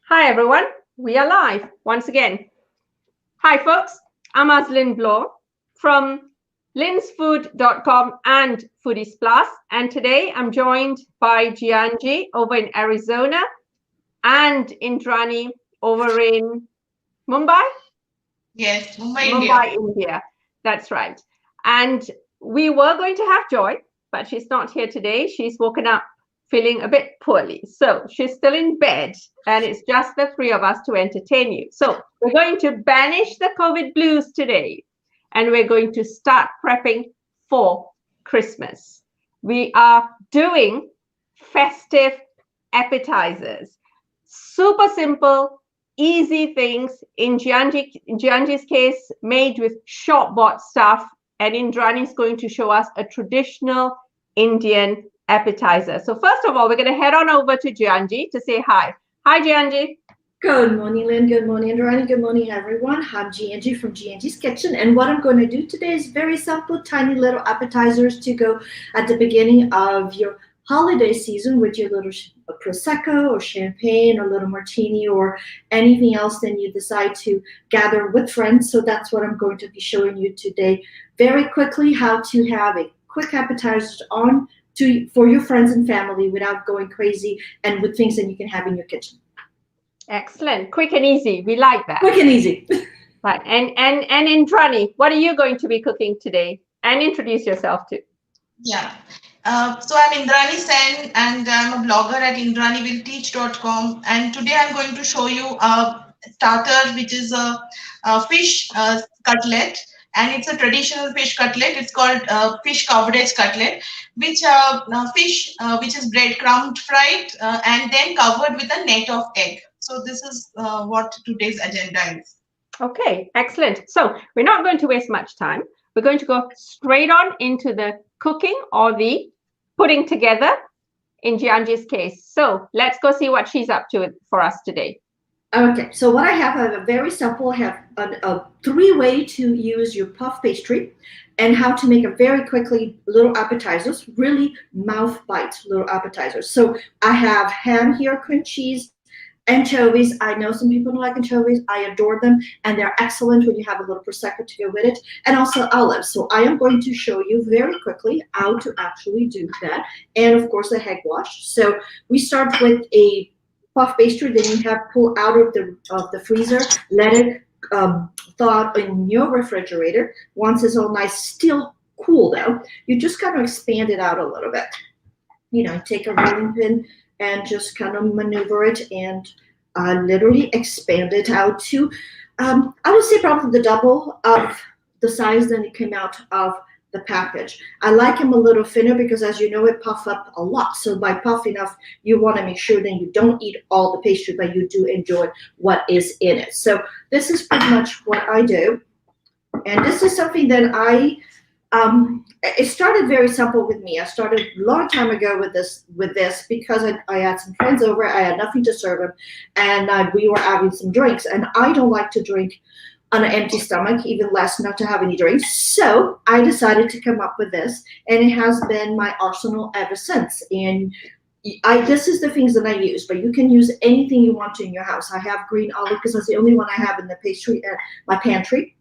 Hi everyone, we are live once again. Hi folks, I'm Aslin Bloor from linsfood.com and Foodies Plus, and today I'm joined by Giangi over in Arizona and Indrani over in Mumbai? Yes, Mumbai, India. Mumbai, India. That's right. And we were going to have Joy, but she's not here today. She's woken up feeling a bit poorly. So she's still in bed, and it's just the three of us to entertain you. So we're going to banish the COVID blues today, and we're going to start prepping for Christmas. We are doing festive appetizers. Super simple, easy things, in Giangi's case, made with shop-bought stuff, and Indrani is going to show us a traditional Indian appetizer. So first of all, we're going to head on over to Giangi to say hi. Hi, Giangi. Good morning, Lynn. Good morning, Indrani. Good morning, everyone. I'm Giangi from Giangi's Kitchen, and what I'm going to do today is very simple, tiny little appetizers to go at the beginning of your holiday season with your little prosecco or champagne or little martini or anything else then you decide to gather with friends. So that's what I'm going to be showing you today very quickly, how to have a quick appetizer on for your friends and family without going crazy and with things that you can have in your kitchen. Excellent. Quick and easy. We like that. Quick and easy. Right. And Indrani, what are you going to be cooking today? And introduce yourself too. Yeah. So I'm Indrani Sen and I'm a blogger at indranivillteach.com, and today I'm going to show you a starter which is a fish cutlet, and it's a traditional fish cutlet. It's called fish coverage cutlet, which fish which is breadcrumbed fried and then covered with a net of egg. So this is what today's agenda is. Okay, excellent. So we're not going to waste much time. We're going to go straight on into the cooking or the putting together in Giangi's case. So let's go see what she's up to for us today. Okay, so what I have a very simple, I have a three-way to use your puff pastry and how to make a very quickly little appetizers, really mouth bite little appetizers. So I have ham here, cream cheese, anchovies. I know some people don't like anchovies. I adore them, and they're excellent when you have a little prosecco to go with it, and also olives. So I am going to show you very quickly how to actually do that, and of course a egg wash. So we start with a puff pastry, then you have pull out of the freezer, let it thaw in your refrigerator. Once it's all nice, still cool though, you just kind of expand it out a little bit. You know, take a rolling pin and just kind of maneuver it and literally expand it out to, I would say probably the double of the size that it came out of the package. I like them a little thinner because, as you know, it puffs up a lot. So by puffing up, you want to make sure that you don't eat all the pastry, but you do enjoy what is in it. So this is pretty much what I do. And this is something that it started very simple with me. I started a long time ago with this because I had some friends over. I had nothing to serve them, and we were having some drinks. And I don't like to drink on an empty stomach, even less not to have any drinks. So I decided to come up with this, and it has been my arsenal ever since. And this is the things that I use, but you can use anything you want to in your house. I have green olive because that's the only one I have in the pastry, my pantry.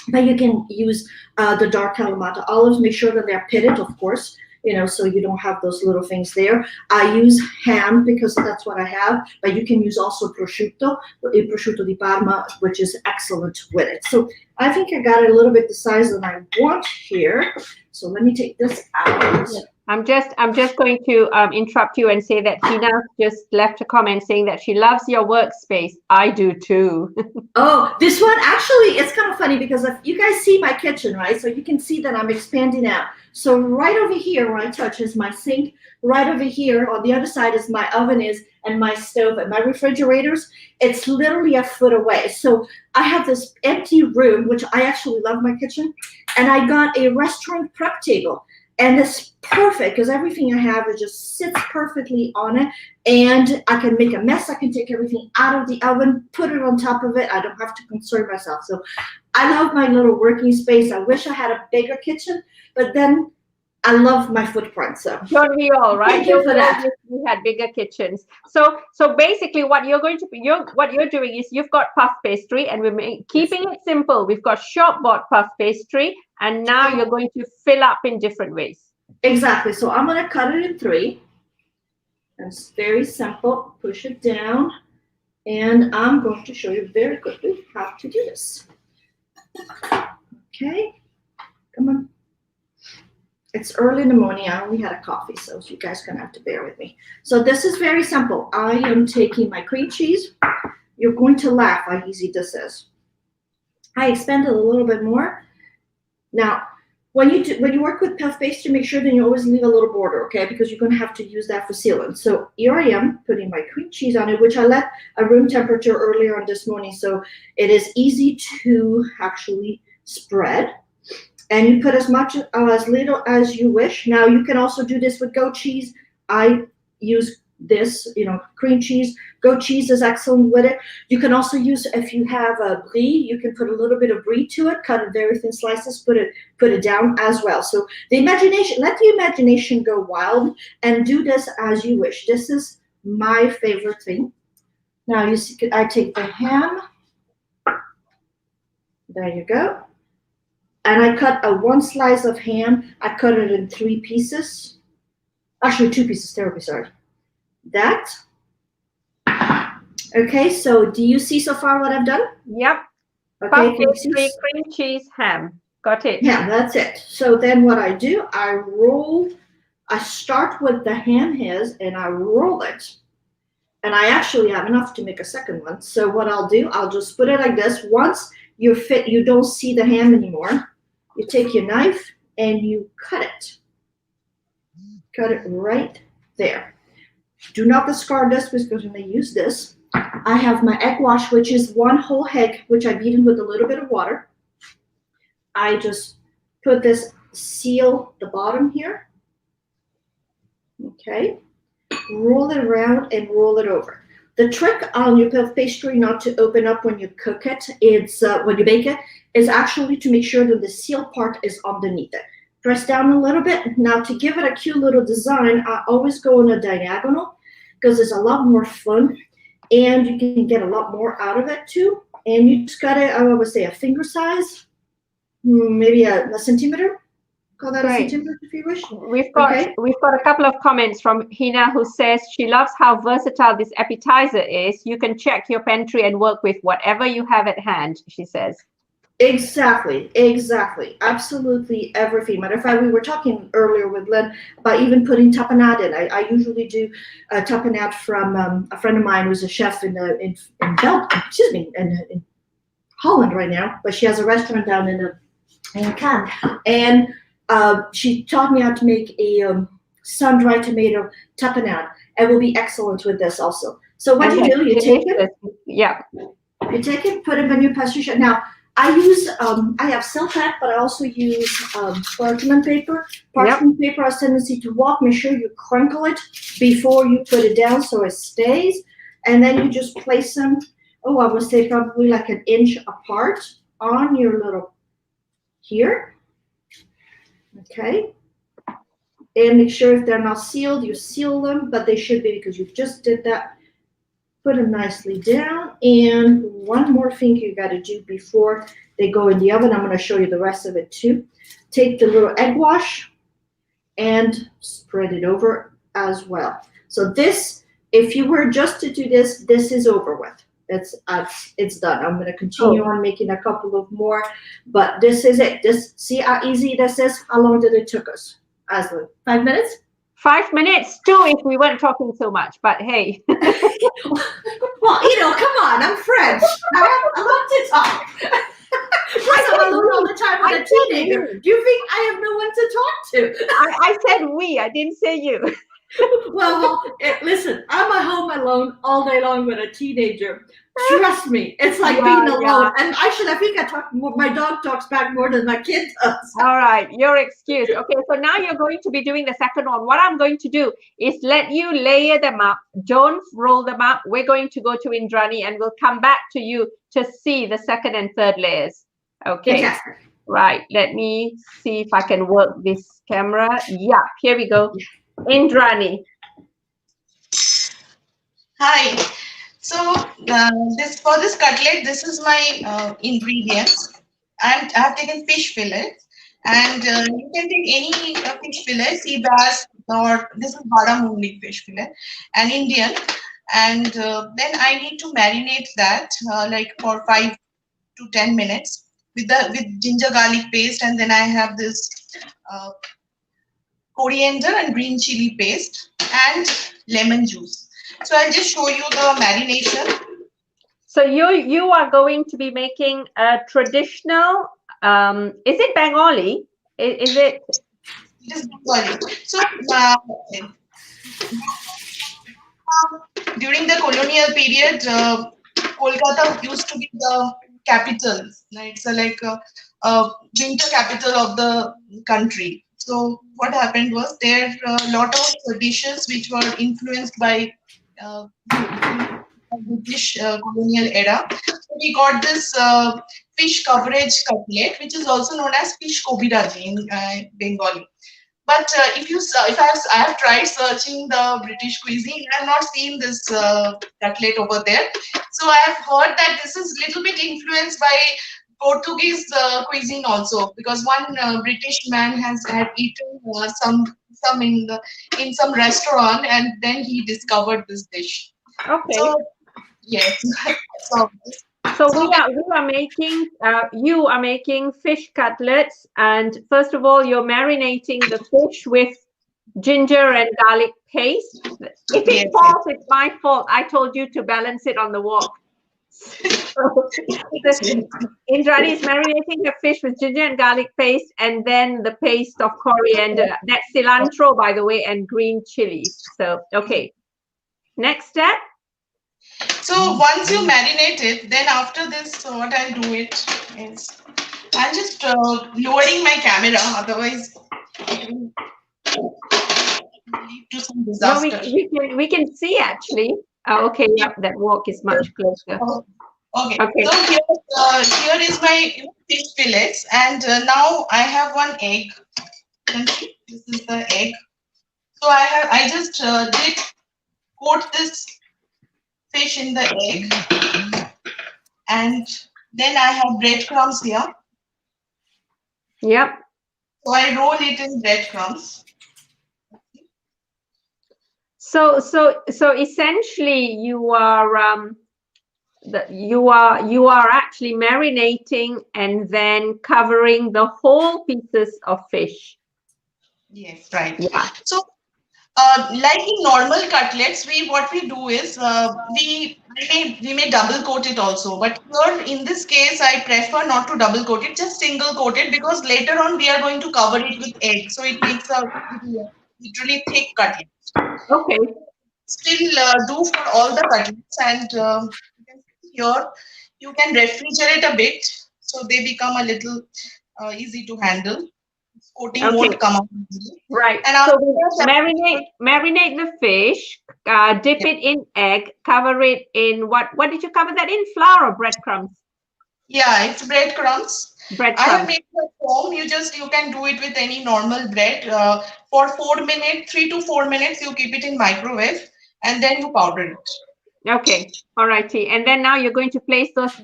But you can use the dark Kalamata olives. Make sure that they're pitted, of course, you know, so you don't have those little things there. I use ham because that's what I have, but you can use also prosciutto di Parma, which is excellent with it. So I think I got it a little bit the size that I want here. So let me take this out. I'm just going to interrupt you and say that Tina just left a comment saying that she loves your workspace. I do too. Oh, this one actually, it's kind of funny because if you guys see my kitchen, right? So you can see that I'm expanding out. So right over here where I touch is my sink. Right over here on the other side is my oven and my stove and my refrigerators. It's literally a foot away. So I have this empty room, which I actually love my kitchen. And I got a restaurant prep table. And it's perfect because everything I have, it just sits perfectly on it. And I can make a mess. I can take everything out of the oven, put it on top of it. I don't have to concern myself. So I love my little working space. I wish I had a bigger kitchen. But then I love my footprint. So don't we all, right? Thank you for that. We had bigger kitchens. So basically what you're going to be, what you're doing is you've got puff pastry and we're keeping it simple. We've got shop bought puff pastry and now you're going to fill up in different ways. Exactly. So I'm going to cut it in 3. It's very simple. Push it down. And I'm going to show you very quickly how to do this. Okay. Come on. It's early in the morning. I only had a coffee, so you guys are going to have to bear with me. So this is very simple. I am taking my cream cheese. You're going to laugh how easy this is. I expanded a little bit more. Now, when you work with puff pastry, make sure that you always leave a little border, okay? Because you're going to have to use that for sealant. So here I am putting my cream cheese on it, which I let at room temperature earlier on this morning, so it is easy to actually spread. And you put as much as little as you wish. Now you can also do this with goat cheese. I use this, cream cheese. Goat cheese is excellent with it. You can also use, if you have a brie, you can put a little bit of brie to it, cut it very thin slices, put it down as well. So let the imagination go wild and do this as you wish. This is my favorite thing. Now you see, I take the ham. There you go. And I cut one slice of ham. I cut it in 3 pieces. Actually, 2 pieces, terribly sorry. That. Okay, so do you see so far what I've done? Yep. Okay, pastry, cream cheese, ham. Got it. Yeah, that's it. So then what I do, I start with the ham hairs and I roll it. And I actually have enough to make a second one. So what I'll do, I'll just put it like this. Once you don't see the ham anymore, you take your knife and you cut it. Cut it right there. Do not discard this because when I use this, I have my egg wash, which is 1 whole egg, which I beat in with a little bit of water. I just put this, seal the bottom here. Okay. Roll it around and roll it over. The trick on your puff pastry not to open up when you cook it, when you bake it, is actually to make sure that the seal part is underneath it. Press down a little bit. Now to give it a cute little design, I always go on a diagonal because it's a lot more fun and you can get a lot more out of it too. And you just got it, I would say a finger size, maybe a centimeter. Call that a centimeter if you wish. We've got a couple of comments from Hina who says she loves how versatile this appetizer is. You can check your pantry and work with whatever you have at hand, she says. Exactly. Absolutely everything. Matter of fact, we were talking earlier with Lynn about even putting tapenade in. I usually do tapenade from a friend of mine who's a chef in Holland right now, but she has a restaurant down in Cannes. And she taught me how to make a sun-dried tomato tapenade. It will be excellent with this also. So what you do, you take it. Yeah. You take it, put it in your pastry sheet. Now, I use, I have silk pack, but I also use parchment paper. Parchment paper has a tendency to walk. Make sure you crinkle it before you put it down so it stays. And then you just place them, I would say probably like 1 inch apart on your little, here. Okay. And make sure if they're not sealed, you seal them, but they should be because you just did that. Put them nicely down. And one more thing you got to do before they go in the oven. I'm going to show you the rest of it too. Take the little egg wash and spread it over as well. So this, if you were just to do this, this is over with. It's done. I'm going to continue on making a couple of more, but this is it. See how easy this is? How long did it took us, Aslan? 5 minutes? 5 minutes, 2 if we weren't talking so much, but hey. Well, come on, I'm French. I love to talk. I'm alone all the time with a teenager. Do you think I have no one to talk to? I said we, I didn't say you. Well, listen, I'm at home alone all day long with a teenager. Trust me, it's like being alone. Yeah. And I think I talk more, my dog talks back more than my kid does. All right, your excuse. Okay, so now you're going to be doing the second one. What I'm going to do is let you layer them up. Don't roll them up. We're going to go to Indrani and we'll come back to you to see the second and third layers. Okay. Fantastic. Right. Let me see if I can work this camera. Yeah, here we go. Indrani. Hi. So for this cutlet, this is my ingredients. I have taken fish fillet, and you can take any fish fillet, sea bass, or this is baramundi fish fillet, and Indian. And then I need to marinate that like for 5 to 10 minutes with ginger garlic paste, and then I have this uh, coriander and green chili paste and lemon juice. So I'll just show you the marination. So you are going to be making a traditional. Is it Bengali? Is it? It is Bengali. So during the colonial period, Kolkata used to be the capital. It's like a winter capital of the country. So what happened was there a lot of dishes which were influenced by British colonial era. So we got this fish coverage cutlet, which is also known as fish kobiraji in Bengali. But I have tried searching the British cuisine, I have not seen this cutlet over there. So I have heard that this is little bit influenced by Portuguese cuisine also, because one British man had eaten some in some restaurant, and then he discovered this dish. Okay. So yes. So you are making fish cutlets, and first of all, you're marinating the fish with ginger and garlic paste. If it falls, it's my fault. I told you to balance it on the wok. Indrani is marinating the fish with ginger and garlic paste, and then the paste of coriander. That's cilantro, by the way, and green chilies. So, okay. Next step. So once you marinate it, then after this, what I'll do it is I'm just lowering my camera. Otherwise, it will lead to some disaster. No, we can see actually. Okay, yeah, that wok is much closer. Okay. So here is my fish fillets, and now I have one egg. This is the egg. So I just did coat this fish in the egg, and then I have breadcrumbs here. Yep. So I roll it in breadcrumbs. So essentially, you are actually marinating and then covering the whole pieces of fish. Yes, right. Yeah. So, like in normal cutlets, what we do is we may double coat it also. But here in this case, I prefer not to double coat it, just single coat it, because later on we are going to cover it with egg, so it makes a literally thick cutlet. Okay. Still do for all the cutlets, and you can see here you can refrigerate a bit, so they become a little easy to handle. Coating won't come out easily. Right. And so marinate the fish, dip it in egg, cover it in what did you cover that in? Flour or breadcrumbs? Yeah, it's breadcrumbs. Breadcrumbs. I have made it at home. You can do it with any normal bread. For 4 minutes, 3 to 4 minutes, you keep it in microwave, and then you powder it. Okay, all righty. And then now you're going to place those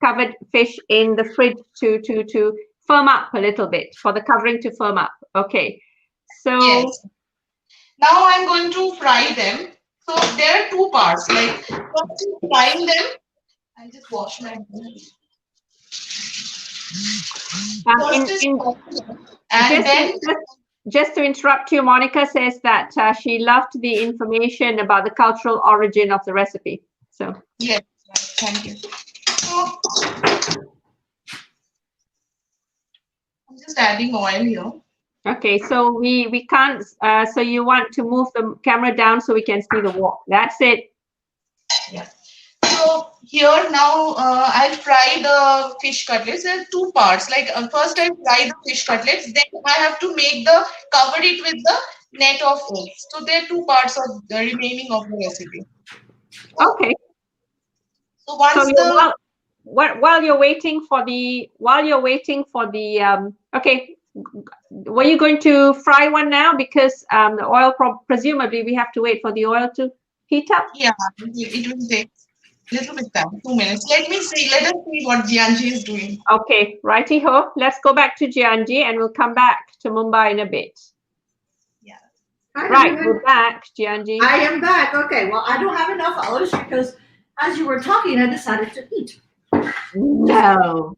covered fish in the fridge to firm up a little bit, for the covering to firm up. Okay. So yes. Now I'm going to fry them. So there are two parts. Like first frying them. I'll just wash my hands. Just to interrupt you, Monica says that she loved the information about the cultural origin of the recipe. So yes, thank you. So, I'm just adding oil here. Okay, so we can't. So you want to move the camera down so we can see the wok. That's it. Yeah. So here now I'll fry the fish cutlets. There are two parts. Like first I fry the fish cutlets, then I have to cover it with the net of eggs. So there are two parts of the remaining of the recipe. Okay. So once while you're waiting for the okay, were you going to fry one now? Because the oil, presumably we have to wait for the oil to heat up. Yeah, it will take a little bit time, 2 minutes. Let us see what Giangi is doing. Okay, righty ho. Let's go back to Giangi and we'll come back to Mumbai in a bit. Yeah. Right, we're back, Giangi. I am back. Okay, well, I don't have enough olives because as you were talking, I decided to eat. No.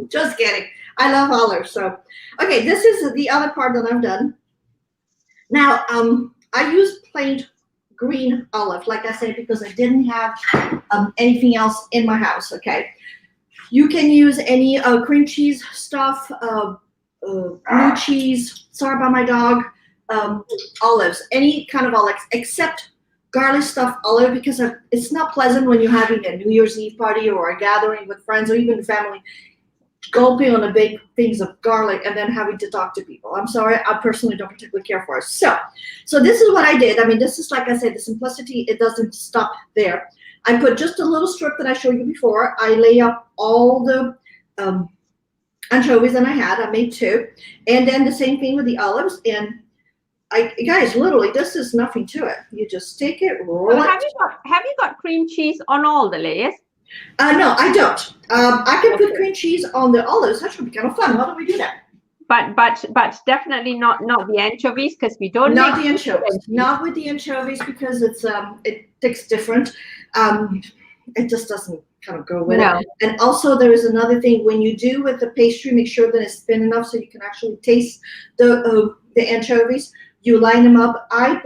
Just kidding. I love olives. So, okay, this is the other part that I've done. Now, I use plain green olive, like I said, because I didn't have anything else in my house. Okay, you can use any cream cheese stuff, blue cheese. Sorry about my dog. Olives, any kind of olives, except garlic stuffed olive, because it's not pleasant when you're having a New Year's Eve party or a gathering with friends or even family, gulping on a big things of garlic and then having to talk to people. I'm sorry, I personally don't particularly care for it. So this is what I did. I mean, this is, like I said, the simplicity, it doesn't stop there. I put just a little strip that I showed you before. I lay up all the anchovies that I had. I made 2. And then the same thing with the olives. And guys, literally, this is nothing to it. You just take it, roll it. Have you got cream cheese on all the layers? No, I don't. I can put cream cheese on the olives. That should be kind of fun. Why don't we do that? But definitely not the anchovies, because we don't. Not the anchovies. Not with the anchovies, because it's it tastes different. It just doesn't kind of go with it. And also, there is another thing. When you do with the pastry, make sure that it's thin enough so you can actually taste the anchovies. You line them up. I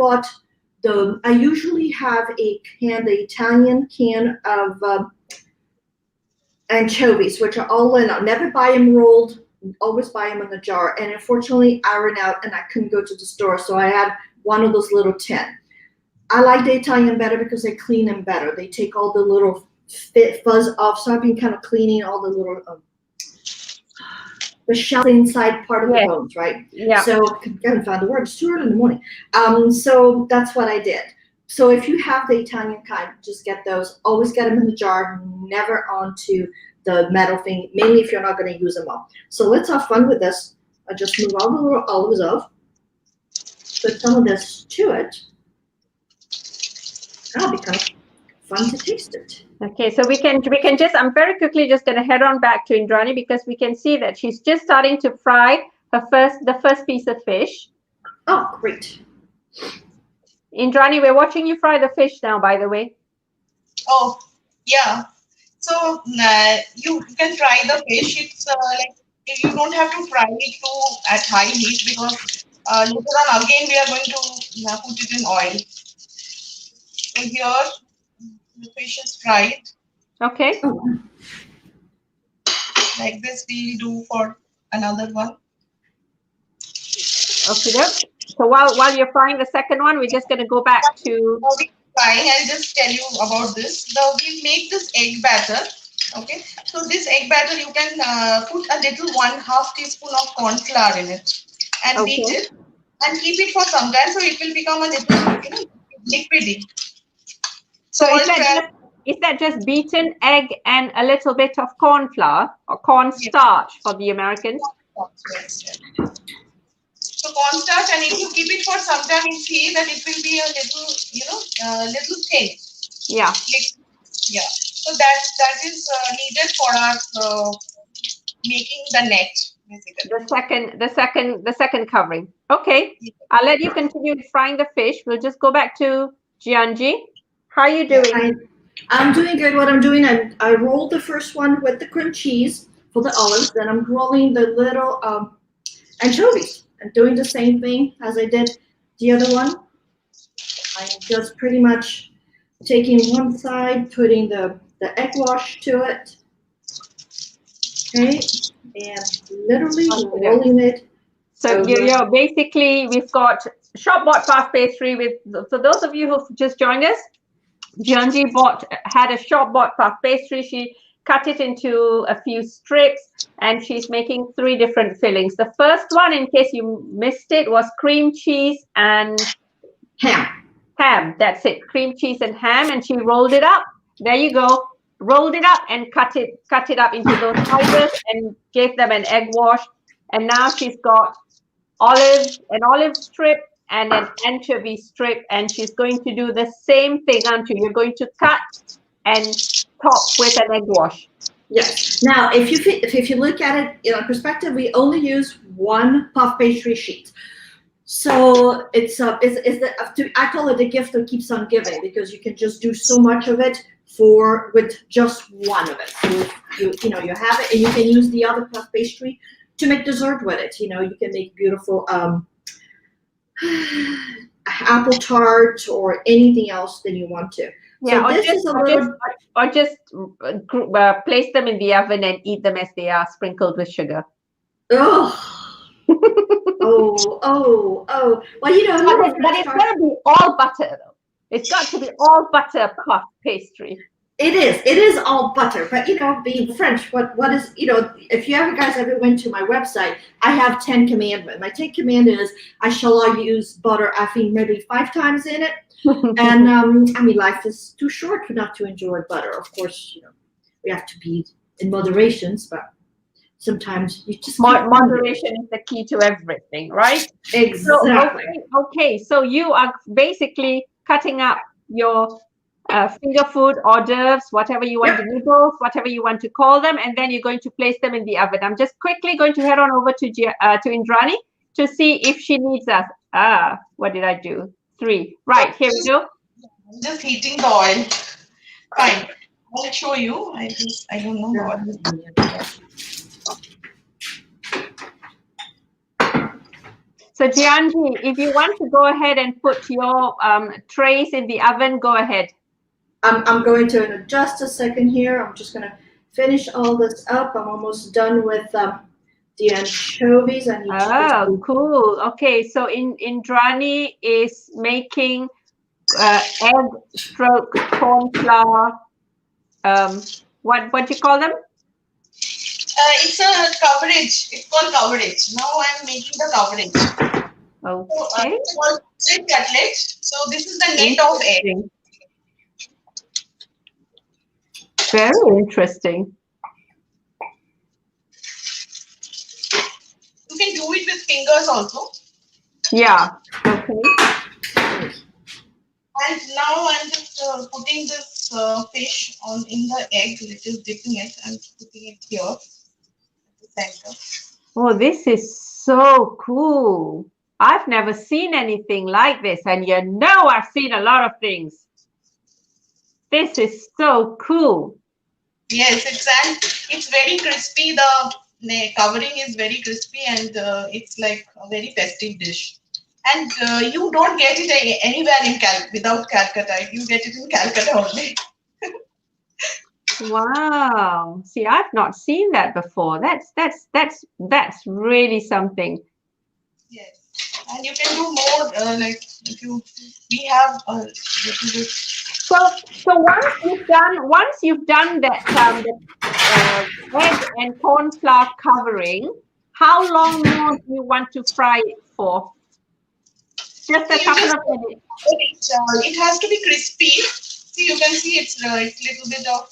usually have the Italian can of anchovies, which are all in. I never buy them rolled. Always buy them in the jar. And unfortunately, I ran out and I couldn't go to the store, so I had one of those little tin. I like the Italian better because they clean them better. They take all the little fuzz off. So I've been kind of cleaning all the little the shell inside part of the bones, right? Yeah. So I can't find the word. It's too early in the morning. So that's what I did. So if you have the Italian kind, just get those. Always get them in the jar, never onto the metal thing, mainly if you're not going to use them all. So let's have fun with this. I just move all the little olives off. Put some of this to it. That'll be kind of fun to taste it. Okay, so we can just, I'm very quickly just going to head on back to Indrani, because we can see that she's just starting to fry the first piece of fish. Oh, great. Indrani, we're watching you fry the fish now, by the way. Oh, yeah. So you can fry the fish. It's like you don't have to fry it at high heat, because later on again we are going to put it in oil. So here the fish is fried. Okay. Like this we do for another one. Okay. So while you're frying the second one, we're just going to go back to. I'll just tell you about this. We make this egg batter. Okay. So this egg batter, you can put a little 1/2 teaspoon of corn flour in it and beat it and keep it for some time, so it will become a little liquidy. So is that just beaten egg and a little bit of corn flour or corn starch for the Americans? Yes. So corn starch, and if you keep it for some time, you see that it will be a little, little thin. Yeah. Yeah. So that is needed for our making the net, basically. The second covering. Okay. Yeah. I'll let you continue frying the fish. We'll just go back to Giangi. How are you doing? I'm doing good. What I'm doing, I rolled the first one with the cream cheese for the olives. Then I'm rolling the little anchovies. I'm doing the same thing as I did the other one. I'm just pretty much taking one side, putting the egg wash to it. Okay, and literally rolling it. So you're basically, we've got shop-bought puff pastry with, so those of you who've just joined us, Giangi had a shop-bought puff pastry. She cut it into a few strips, and she's making 3 different fillings. The first one, in case you missed it, was cream cheese and ham. That's it, cream cheese and ham, and she rolled it up. There you go. rolled it up and cut it up into those slices and gave them an egg wash. And now she's got an olive strip and an anchovy strip, and she's going to do the same thing until you're going to cut and top with an egg wash. Yes. Now, if you look at it in a perspective, we only use one puff pastry sheet. So I call it the gift that keeps on giving, because you can just do so much of it with just one of it. So you have it, and you can use the other puff pastry to make dessert with it. You can make beautiful apple tart or anything else that you want to. Yeah, So or just place them in the oven and eat them as they are, sprinkled with sugar. Oh, oh. Well, but it's got to be all butter, though. It's got to be all butter puff pastry. It is all butter, but being French, what is, if you guys ever went to my website, I have 10 commandments. My 10 commandment is I shall not use butter, I think maybe 5 times in it. And life is too short not to enjoy butter. Of course, we have to be in moderations, but sometimes you just moderation is the key to everything, right? Exactly. So, okay, so you are basically cutting up your finger food, hors d'oeuvres, whatever you want, noodles, whatever you want to call them, and then you're going to place them in the oven. I'm just quickly going to head on over to Indrani to see if she needs us. What did I do? 3. Right, here we go. I'm just heating the oil. Fine. I'll show you. I don't know what this is. So Giangi, if you want to go ahead and put your trays in the oven, go ahead. I'm going to, in just a second here, I'm just going to finish all this up. I'm almost done with the anchovies. Cool. Okay, so Indrani is making egg stroke corn flour. What do you call them? It's a coverage. It's called coverage. Now I'm making the coverage. Okay. It's called cutlet. So this is the net of egg. Very interesting. You can do it with fingers also. Yeah. Okay. And now I'm just putting this fish in the egg, which is dipping it and putting it here at the center. Oh, this is so cool. I've never seen anything like this, and I've seen a lot of things. This is so cool. Yes, it's very crispy. The covering is very crispy, and it's like a very festive dish. And you don't get it anywhere without Calcutta. You get it in Calcutta only. Wow. See, I've not seen that before. That's really something. Yes. And you can do more, we have a little bit. So once you've done that egg and corn flour covering, how long more do you want to fry it for? Just a couple of minutes. It has to be crispy. See, you can see it's a little bit of.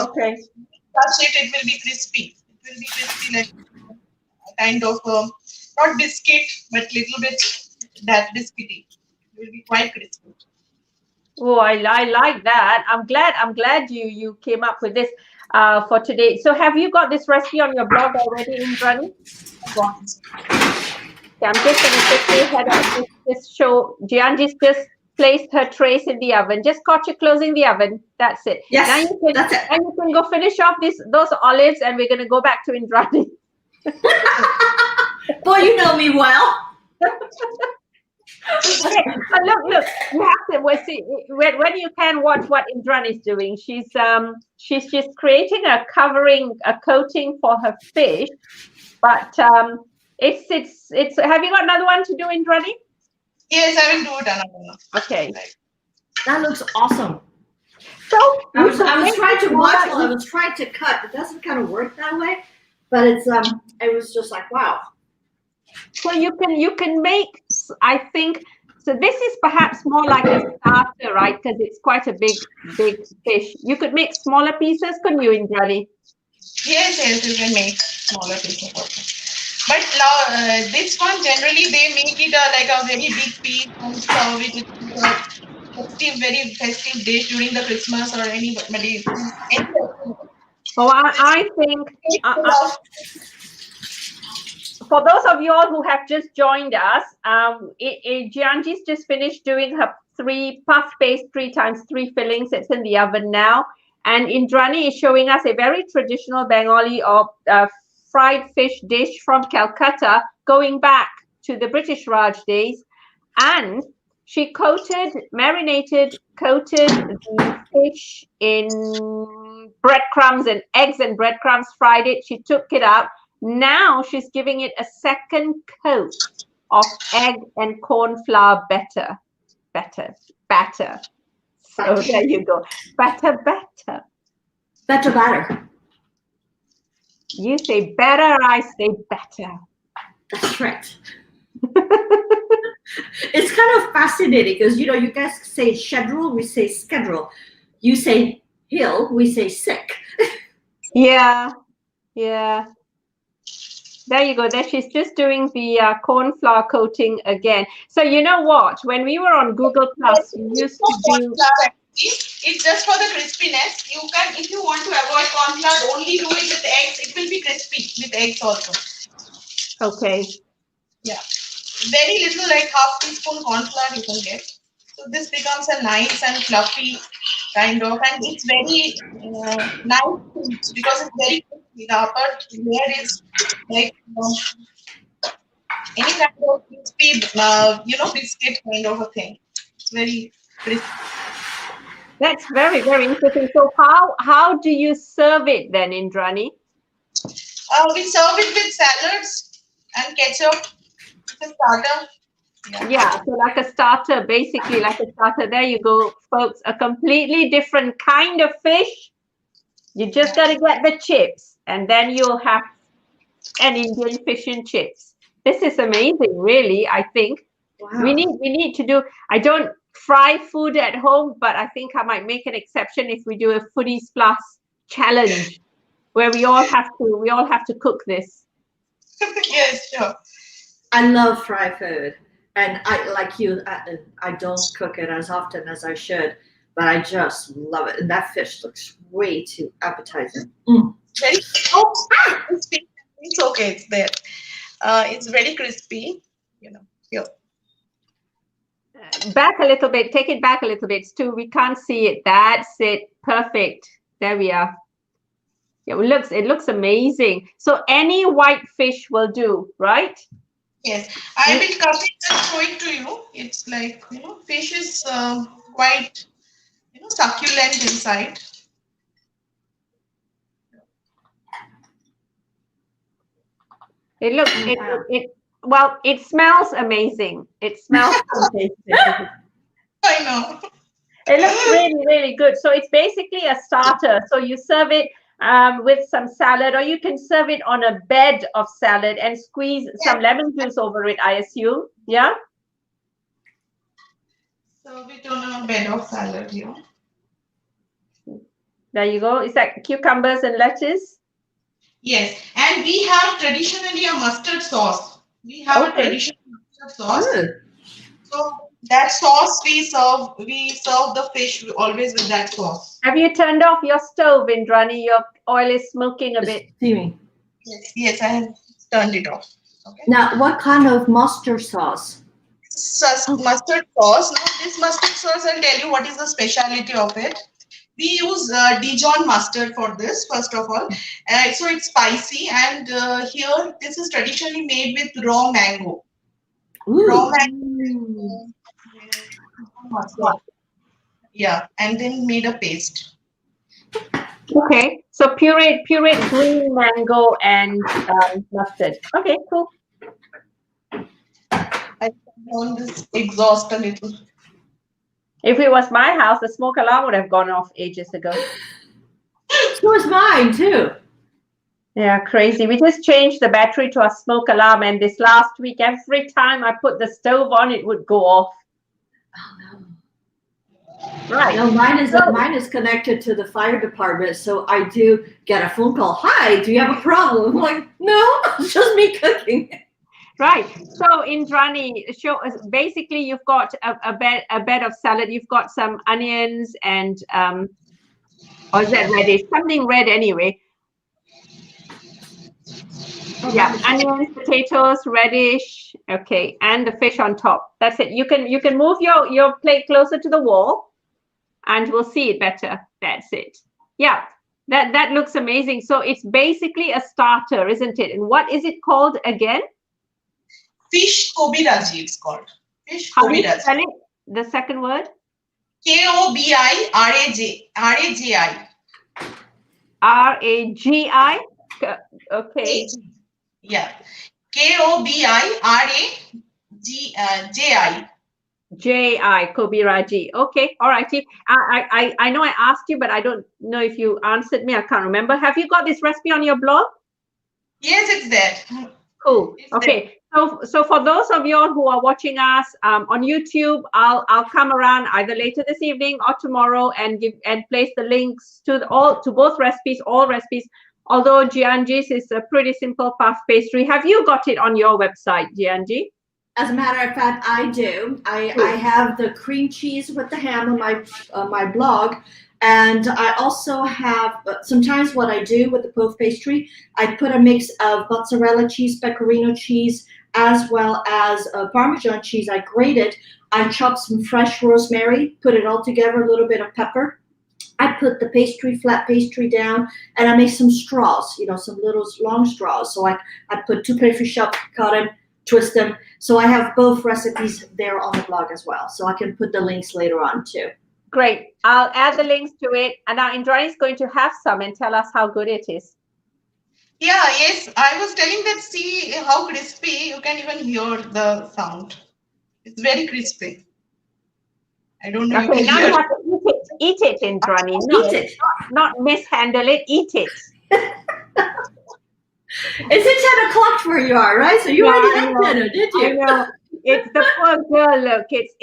Okay. Touch it, it will be crispy. It will be crispy, like kind of not biscuit, but little bit that biscuity. It will be quite crispy. Oh, I like that. I'm glad you came up with this for today. So have you got this recipe on your blog already, Indrani? Okay, I'm just going to quickly head up this show. Giangi's just placed her trays in the oven. Just caught you closing the oven. That's it. Yes, that's it. And you can go finish off those olives, and we're going to go back to Indrani. Boy, you know me well. Okay, but look, you have to see when you can watch what Indrani is doing. She's just creating a coating for her fish, but it's. Have you got another one to do, Indrani? Yes, I will do it another one. Okay, that looks awesome. So I was trying to watch while I was trying to cut. It doesn't kind of work that way, but it's it was just like wow. So you can make, I think, So this is perhaps more like a starter, right? Because it's quite a big fish. You could make smaller pieces, couldn't you, Indrani? Yes, you can make smaller pieces also. But now this one generally they make it like a very big piece and serve it with a very festive dish during the Christmas or any Oh, I think for those of you all who have just joined us, Giangi's just finished doing her 3 puff paste 3 times 3 fillings. It's in the oven now. And Indrani is showing us a very traditional Bengali or fried fish dish from Calcutta, going back to the British Raj days. And she marinated, coated the fish in breadcrumbs and eggs and breadcrumbs, fried it. She took it out. Now she's giving it a second coat of egg and corn flour batter. So there you go. Batter. You say better, I say better. That's right. It's kind of fascinating because, you know, you guys say schedule, we say schedule. You say hill, we say sick. Yeah. There you go. There she's just doing the corn flour coating again. So you know what? When we were on Google Plus, we used to do. It's just for the crispiness. You can, if you want to avoid corn flour, only do it with eggs. It will be crispy with eggs also. Okay. Yeah. Very little, like half teaspoon corn flour you can get. So this becomes a nice and fluffy kind of, and it's very nice because it's very crispy. The upper layer is like any kind of crispy, biscuit kind of a thing. It's very crispy. That's very, very interesting. So how do you serve it then, Indrani? We serve it with salads and ketchup. It's a starter. Yeah, so like a starter, basically like a starter. There you go, folks. A completely different kind of fish. You just got to get the chips, and then you'll have an Indian fish and chips. This is amazing, really. I think we need to do. I don't fry food at home, but I think I might make an exception if we do a Foodies Plus challenge, where we all have to cook this. Yes, sure. I love fried food, and I don't cook it as often as I should, but I just love it. And that fish looks way too appetizing. Very crispy. It's okay. It's there. It's very crispy. Here. Back a little bit. Take it back a little bit. Stu, we can't see it. That's it. Perfect. There we are. Yeah, it looks amazing. So any white fish will do, right? Yes, I will cut it and show it to you. It's like, fish is quite, succulent inside. It looks, it smells amazing. It smells amazing. I know. It looks really, really good. So it's basically a starter. So you serve it with some salad, or you can serve it on a bed of salad and squeeze some lemon juice over it, I assume. Yeah? Serve it on a bed of salad, There you go. Is that cucumbers and lettuce? Yes. And we have traditionally a mustard sauce. We have a traditional mustard sauce. Good. So that sauce we serve the fish always with that sauce. Have you turned off your stove, Indrani? Your oil is smoking a bit. Steaming. Yes, I have turned it off. Okay. Now, what kind of mustard sauce? Mustard sauce. Now, this mustard sauce, I'll tell you what is the speciality of it. We use Dijon mustard for this, first of all. So it's spicy, and here this is traditionally made with raw mango. Ooh. Raw mango. Yeah, and then made a paste. Okay, so pureed green mango and mustard. Okay, cool. I found this exhaust a little. If it was my house, the smoke alarm would have gone off ages ago. So is mine too. Yeah, crazy. We just changed the battery to a smoke alarm, and this last week, every time I put the stove on, it would go off. Oh no. Right. No, mine is connected to the fire department, so I do get a phone call. Hi, do you have a problem? I'm like, no, it's just me cooking. Right. So Indrani, show us basically you've got a bed of salad. You've got some onions and or is that reddish? Something red anyway. Oh, Yeah, onions, potatoes, radish. Okay, and the fish on top. That's it. You can move your plate closer to the wall, and we'll see it better. That's it. Yeah, that looks amazing. So it's basically a starter, isn't it? And what is it called again? Fish kobiraji, it's called. Fish How do you kobiraji. spell it? The second word? Kobiraji. Ragi. Okay. Yeah. Kobiraji. Ji, Kobiraji. Okay, all righty. I know I asked you, but I don't know if you answered me. I can't remember. Have you got this recipe on your blog? Yes, it's there. Cool. It's Okay. So for those of you all who are watching us on YouTube, I'll come around either later this evening or tomorrow and place the links to both recipes, all recipes. Although Giangi's is a pretty simple puff pastry. Have you got it on your website, Giangi? As a matter of fact, I do. I have the cream cheese with the ham on my blog, and I also have sometimes what I do with the puff pastry. I put a mix of mozzarella cheese, pecorino cheese, as well as Parmesan cheese. I grate it. I chop some fresh rosemary, put it all together, a little bit of pepper. I put the flat pastry down, and I make some straws, some little long straws. So I put 2 pastry shells, cut them, twist them. So I have both recipes there on the blog as well. So I can put the links later on too. Great. I'll add the links to it. And now Indrani is going to have some and tell us how good it is. Yeah, yes. I was telling that, see how crispy. You can even hear the sound. It's very crispy. I don't know. Okay, you now can you hear. have to eat it, Indrani. No, Eat it. not mishandle it. Eat it. It's 10 o'clock where you are, right? So you already had dinner, did you? I know. It's the poor girl. Look, it's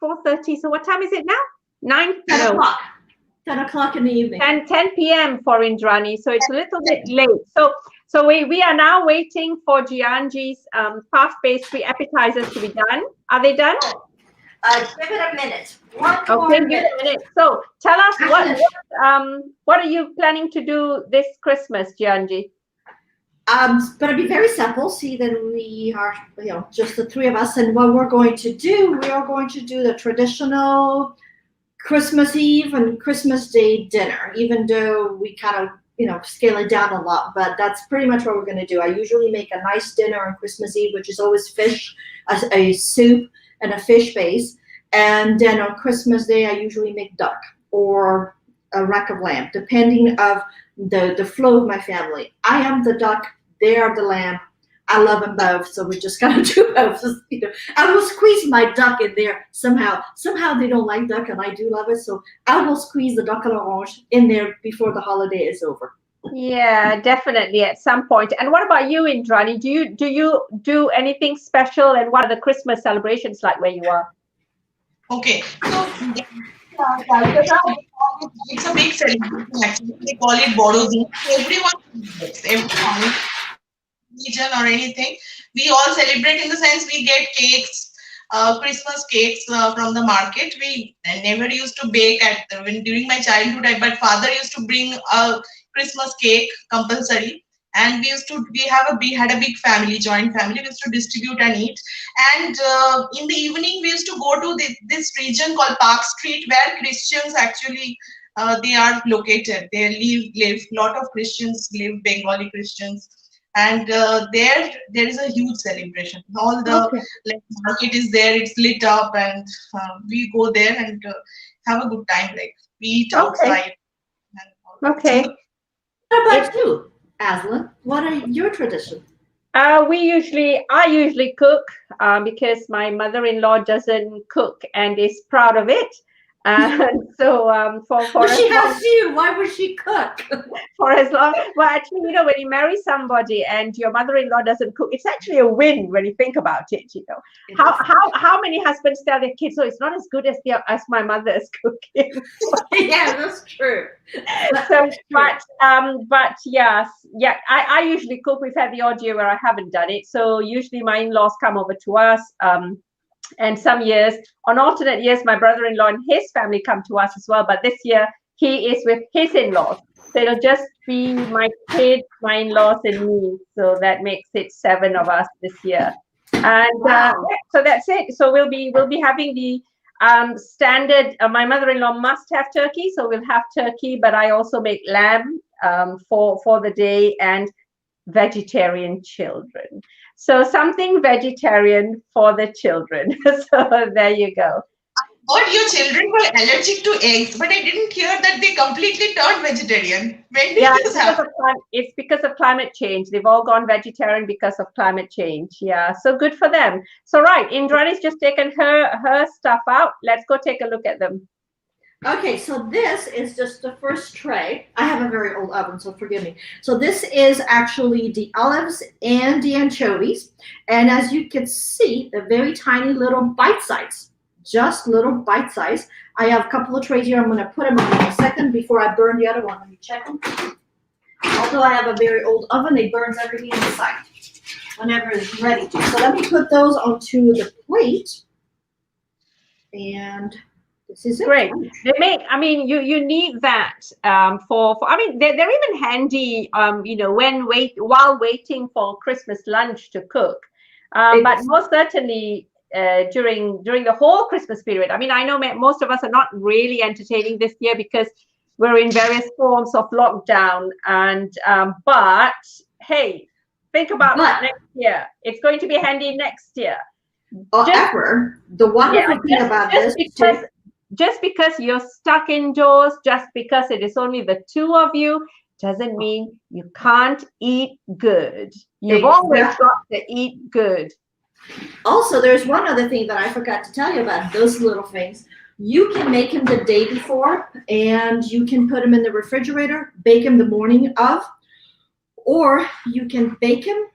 4:30. So what time is it now? 10 o'clock. 10 o'clock in the evening. 10 p.m. for Indrani. So it's a little bit late. So we are now waiting for Giangi's puff pastry appetizers to be done. Are they done? Give it a minute. One more Okay, give minute. it a minute. So tell us what are you planning to do this Christmas, Giangi? It's going to be very simple. See that we are, just the 3 of us. And what we're going to do, we are going to do the traditional Christmas Eve and Christmas Day dinner, even though we kind of, scale it down a lot. But that's pretty much what we're going to do. I usually make a nice dinner on Christmas Eve, which is always fish, a soup, and a fish base. And then on Christmas Day, I usually make duck or a rack of lamb, depending of the flow of my family. I am the duck, they are the lamb. I love them both, so we just gotta do both. I will squeeze my duck in there somehow. Somehow they don't like duck, and I do love it, so I will squeeze the duck à l'orange in there before the holiday is over. Yeah, definitely at some point. And what about you, Indrani? Do you do anything special? And what are the Christmas celebrations like where you are? Okay, so it's a big celebration. Actually, they call it Borodin. Everyone, region or anything, we all celebrate in the sense we get cakes, Christmas cakes from the market. We never used to bake during my childhood, but father used to bring a Christmas cake compulsory, and we had a big family, joint family. We used to distribute and eat, and in the evening we used to go to this region called Park Street, where Christians actually they are located. They live. Lot of Christians live, Bengali Christians. And there is a huge celebration. All the market is there, it's lit up, and we go there and have a good time. Like we eat outside. Okay. What about you, Aslan? What are your traditions? I usually cook because my mother-in-law doesn't cook and is proud of it. And so for Well, she as long, has you. Why would she cook? for as long, well, actually, you know, when you marry somebody and your mother-in-law doesn't cook, it's actually a win when you think about it. You know, how many husbands tell their kids, "Oh, it's not as good as my mother is cooking." Yeah, that's true. So, but yes, yeah, I usually cook. We've had the odd year where I haven't done it. So usually my in-laws come over to us. And some years, on alternate years, my brother-in-law and his family come to us as well. But this year, he is with his in-laws. So it'll just be my kids, my in-laws, and me. So that makes it 7 of us this year. And Wow. so that's it. So we'll be having the standard. My mother-in-law must have turkey, so we'll have turkey. But I also make lamb for the day, and vegetarian children. So something vegetarian for the children. So there you go. But your children were allergic to eggs, but I didn't hear that they completely turned vegetarian. When did this happen? It's because of climate change. They've all gone vegetarian because of climate change. Yeah, so good for them. So right, Indrani's just taken her stuff out. Let's go take a look at them. Okay, so this is just the first tray. I have a very old oven, so forgive me. So this is actually the olives and the anchovies. And as you can see, they're very tiny little bite size, just little bite size. I have a couple of trays here. I'm going to put them in a second before I burn the other one. Let me check them. Although I have a very old oven, it burns everything inside whenever it's ready to. So let me put those onto the plate. And this is great. They make. I mean, you need that for. I mean, they're even handy. You know, while waiting for Christmas lunch to cook. But most certainly during the whole Christmas period. I mean, I know most of us are not really entertaining this year because we're in various forms of lockdown. And but hey, think about next year. It's going to be handy next year. However, the wonderful thing about this. Just because you're stuck indoors, just because it is only the 2 of you, doesn't mean you can't eat good. You've always got to eat good. Also, there's one other thing that I forgot to tell you about those little things. You can make them the day before, and you can put them in the refrigerator, bake them the morning of, or you can bake them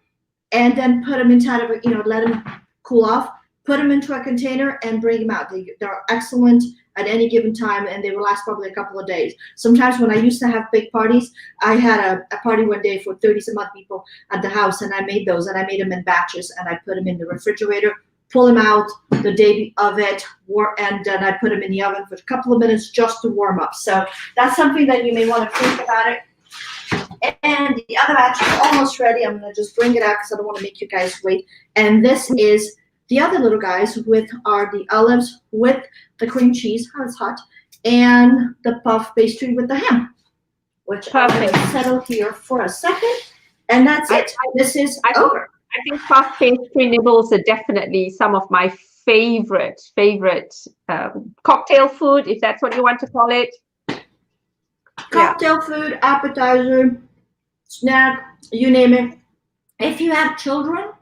and then put them inside of let them cool off, put them into a container and bring them out. They're excellent at any given time, and they will last probably a couple of days. Sometimes when I used to have big parties, I had a party one day for 30 some odd people at the house, and I made those, and I made them in batches, and I put them in the refrigerator, pull them out the day of it, and then I put them in the oven for a couple of minutes just to warm up. So that's something that you may want to think about it. And the other batch is almost ready. I'm going to just bring it out because I don't want to make you guys wait. And this is the other little guys are the olives with the cream cheese, it's hot, and the puff pastry with the ham, which I'm going to settle here for a second. And that's it. This is over. I think puff pastry nibbles are definitely some of my favorite cocktail food, if that's what you want to call it. Cocktail food, appetizer, snack, you name it. If you have children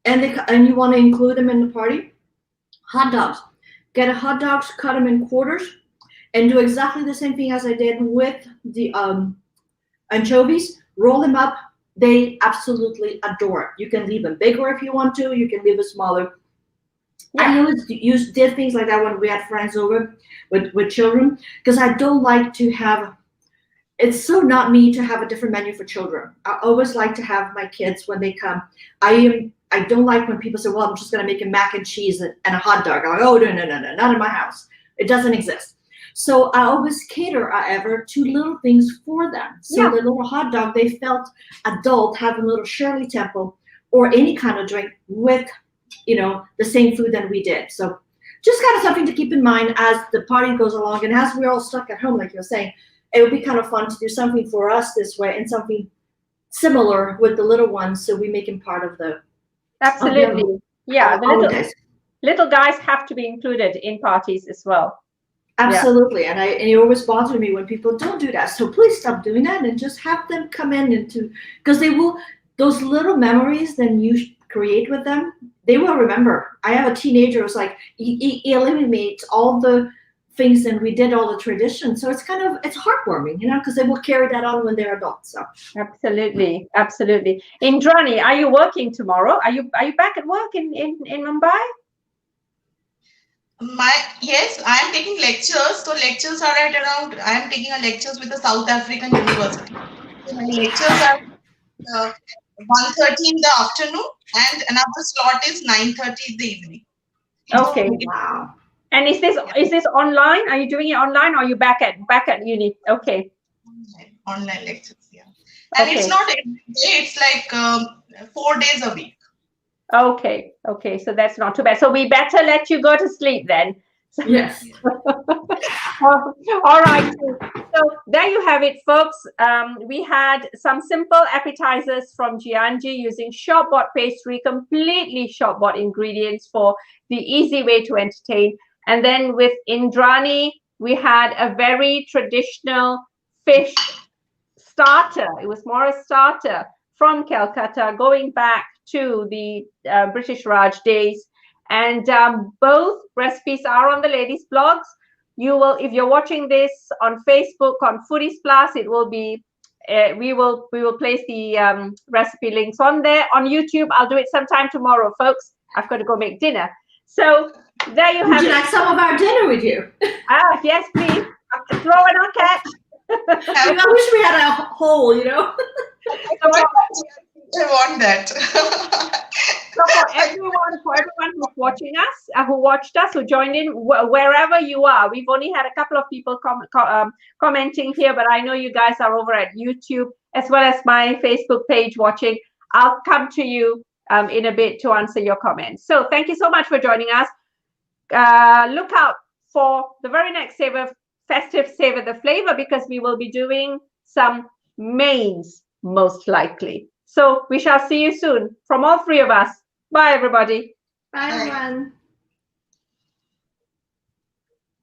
and you want to include them in the party, hot dogs. Get a hot dogs, cut them in quarters, and do exactly the same thing as I did with the anchovies. Roll them up. They absolutely adore it. You can leave them bigger if you want to. You can leave it smaller. Yeah. I always did things like that when we had friends over with children, because I don't like to have. It's so not me to have a different menu for children. I always like to have my kids when they come. I don't like when people say, well, I'm just going to make a mac and cheese and a hot dog. I'm like, oh, no, not in my house. It doesn't exist. So I always cater, however, to little things for them. So the little hot dog, they felt adult having a little Shirley Temple or any kind of drink with, the same food that we did. So just kind of something to keep in mind as the party goes along. And as we're all stuck at home, like you're saying, it would be kind of fun to do something for us this way and something similar with the little ones. So we make them part of the Absolutely. The little guys have to be included in parties as well. Absolutely. Yeah. And it always bothers me when people don't do that. So please stop doing that and just have them come in because those little memories that you create with them, they will remember. I have a teenager who's like, he eliminates all the things and we did all the traditions. So it's heartwarming, because they will carry that on when they're adults. So Absolutely, absolutely. Indrani, are you working tomorrow? Are you back at work in Mumbai? Yes, I am taking lectures. So lectures are at around. I am taking lectures with the South African University. So my lectures are 1:30 in the afternoon, and another slot is 9:30 in the evening. Okay. Wow. And is this online? Are you doing it online, or are you back at uni? Okay. Online lectures, yeah. And it's not every day. It's like 4 days a week. Okay. So that's not too bad. So we better let you go to sleep then. Yes. All right. So there you have it, folks. We had some simple appetizers from Giangi using shop-bought pastry, completely shop-bought ingredients for the easy way to entertain. And then with Indrani, we had a very traditional fish starter. It was more a starter from Calcutta, going back to the British Raj days. And both recipes are on the ladies' blogs. You will, if you're watching this on Facebook, on Foodies Plus, it will be. We will place the recipe links on there. On YouTube, I'll do it sometime tomorrow, folks. I've got to go make dinner. So there you have it. Would you like some of our dinner with you? Yes, please. Throw in our catch. I wish we had a hole, I want that. So for everyone who's watching us, who watched us, who joined in, wherever you are, we've only had a couple of people commenting here, but I know you guys are over at YouTube as well as my Facebook page watching. I'll come to you in a bit to answer your comments. So thank you so much for joining us. Look out for the very next festive Savour the Flavour, because we will be doing some mains most likely. So we shall see you soon from all three of us. Bye, everybody. Bye, everyone.